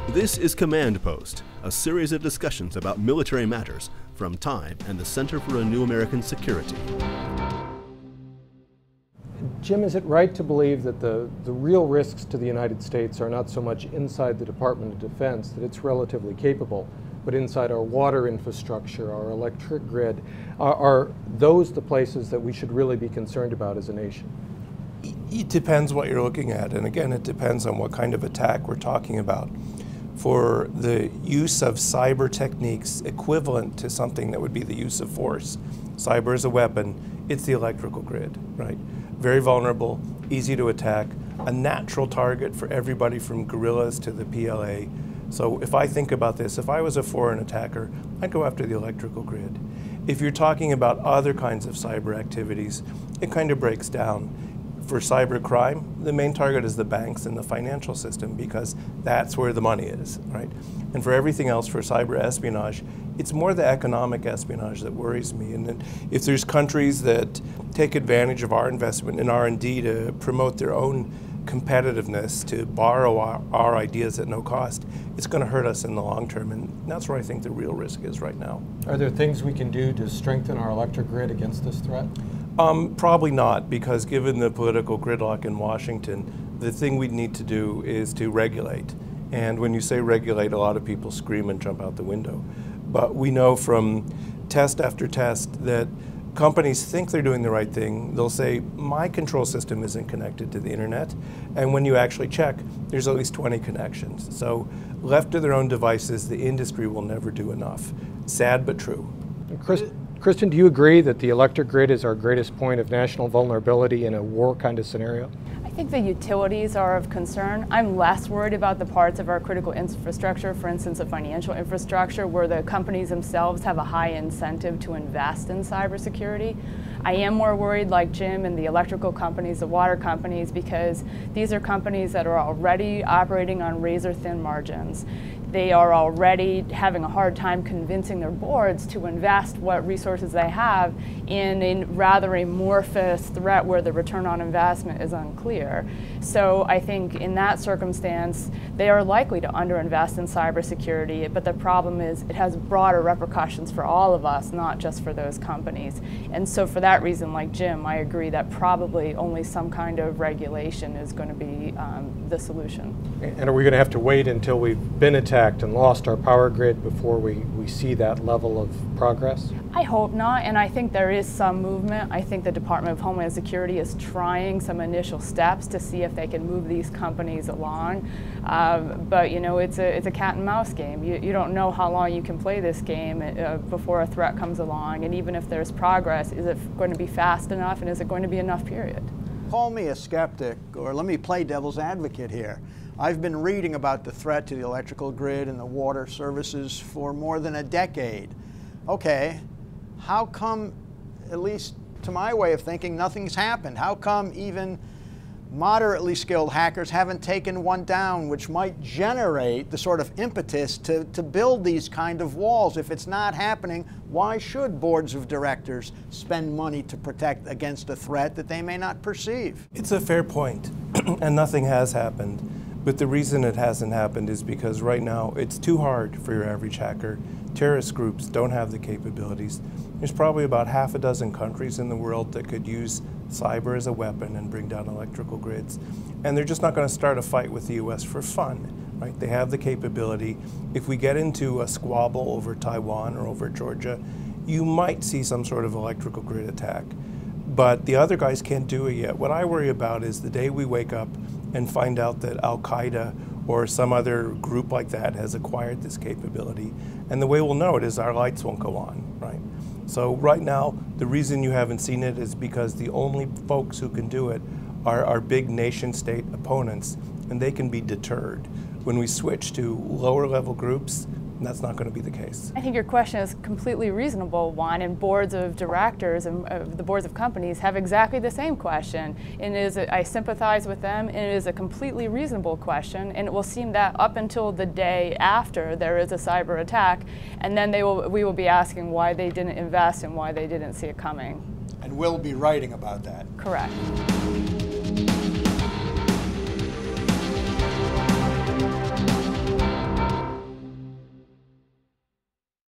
This is Command Post, a series of discussions about military matters from Time and the Center for a New American Security. Jim, is it right to believe that the real risks to the United States are not so much inside the Department of Defense, that it's relatively capable, but inside our water infrastructure, our electric grid? Are those the places that we should really be concerned about as a nation? It depends what you're looking at, and again, it depends on what kind of attack we're talking about. For the use of cyber techniques equivalent to something that would be the use of force, cyber as a weapon, it's the electrical grid, right? Very vulnerable, easy to attack, a natural target for everybody from guerrillas to the PLA. So if I think about this, if I was a foreign attacker, I'd go after the electrical grid. If you're talking about other kinds of cyber activities, it kind of breaks down. For cyber crime, the main target is the banks and the financial system because that's where the money is, right? And for everything else, for cyber espionage, it's more the economic espionage that worries me. And if there's countries that take advantage of our investment in R&D to promote their own competitiveness, to borrow our ideas at no cost, it's going to hurt us in the long term, and that's where I think the real risk is right now. Are there things we can do to strengthen our electric grid against this threat? Probably not, because given the political gridlock in Washington, the thing we'd need to do is to regulate. And when you say regulate, a lot of people scream and jump out the window. But we know from test after test that companies think they're doing the right thing. They'll say, my control system isn't connected to the internet. And when you actually check, there's at least 20 connections. So left to their own devices, the industry will never do enough. Sad but true. Kristin, do you agree that the electric grid is our greatest point of national vulnerability in a war kind of scenario? I think the utilities are of concern. I'm less worried about the parts of our critical infrastructure, for instance, the financial infrastructure, where the companies themselves have a high incentive to invest in cybersecurity. I am more worried, like Jim, and the electrical companies, the water companies, because these are companies that are already operating on razor-thin margins. They are already having a hard time convincing their boards to invest what resources they have in a rather amorphous threat where the return on investment is unclear. So I think in that circumstance, they are likely to underinvest in cybersecurity, but the problem is it has broader repercussions for all of us, not just for those companies. And so for that reason, like Jim, I agree that probably only some kind of regulation is going to be the solution. And are we going to have to wait until we've been attacked and lost our power grid before we see that level of progress? I hope not, and I think there is some movement. I think the Department of Homeland Security is trying some initial steps to see if they can move these companies along. But you know, it's a cat and mouse game. You don't know how long you can play this game before a threat comes along, and even if there's progress, is it going to be fast enough, and is it going to be enough, period? Call me a skeptic, or let me play devil's advocate here. I've been reading about the threat to the electrical grid and the water services for more than a decade. Okay, how come, at least to my way of thinking, nothing's happened? How come even moderately skilled hackers haven't taken one down, which might generate the sort of impetus to build these kind of walls? If it's not happening, why should boards of directors spend money to protect against a threat that they may not perceive? It's a fair point, and nothing has happened. But the reason it hasn't happened is because right now it's too hard for your average hacker. Terrorist groups don't have the capabilities. There's probably about half a dozen countries in the world that could use cyber as a weapon and bring down electrical grids. And they're just not going to start a fight with the US for fun, right? They have the capability. If we get into a squabble over Taiwan or over Georgia, you might see some sort of electrical grid attack. But the other guys can't do it yet. What I worry about is the day we wake up and find out that Al-Qaeda or some other group like that has acquired this capability. And the way we'll know it is our lights won't go on, right? So right now, the reason you haven't seen it is because the only folks who can do it are our big nation-state opponents, and they can be deterred. When we switch to lower-level groups, that's not going to be the case. I think your question is completely reasonable, Juan, and boards of directors and the boards of companies have exactly the same question. And I sympathize with them, and it is a completely reasonable question, and it will seem that up until the day after there is a cyber attack, and then we will be asking why they didn't invest and why they didn't see it coming. And we'll be writing about that. Correct.